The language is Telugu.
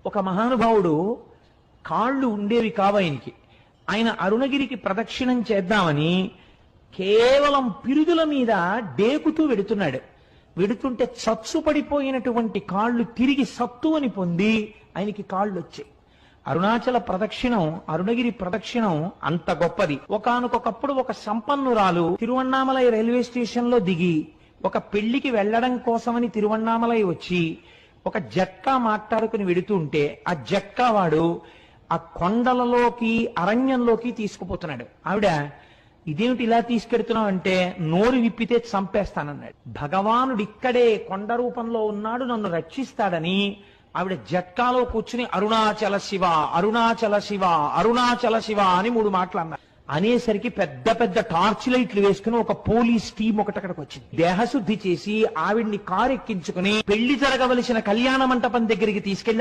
ఒక మహానుభావుడు కాళ్ళు ఉండేవి కావు ఆయనకి. ఆయన అరుణగిరికి ప్రదక్షిణం చేద్దామని కేవలం పిరుదుల మీద డేకుతూ వెడుతున్నాడు. వెడుతుంటే చచ్చు పడిపోయినటువంటి కాళ్ళు తిరిగి సత్తువని పొంది ఆయనకి కాళ్ళు వచ్చాయి. అరుణాచల ప్రదక్షిణం, అరుణగిరి ప్రదక్షిణం అంత గొప్పది. ఒకానొకప్పుడు ఒక సంపన్నురాలు తిరువణ్ణామలై రైల్వే స్టేషన్ లో దిగి ఒక పెళ్లికి వెళ్లడం కోసమని తిరువణ్ణామలై వచ్చి ఒక జట్కా మాట్లాడుకుని వెడుతుంటే ఆ జట్కా వాడు ఆ కొండలలోకి అరణ్యంలోకి తీసుకుపోతున్నాడు. ఆవిడ, ఇదేమిటి ఇలా తీసుకెడుతున్నావు అంటే, నోరు విప్పితే చంపేస్తానన్నాడు. భగవానుడు ఇక్కడే కొండ రూపంలో ఉన్నాడు, నన్ను రక్షిస్తాడని ఆవిడ జట్కాలో కూర్చుని అరుణాచల శివ, అరుణాచల శివ, అరుణాచల శివ అని 3 మాటలు అన్నారు. అనేసరికి పెద్ద పెద్ద టార్చ్ లైట్లు వేసుకుని ఒక పోలీస్ టీం ఒకటి అక్కడికి వచ్చింది. దేహశుద్ధి చేసి ఆవిడ్ని కారు ఎక్కించుకుని పెళ్లి జరగవలసిన కళ్యాణ మంటపం దగ్గరికి తీసుకెళ్లి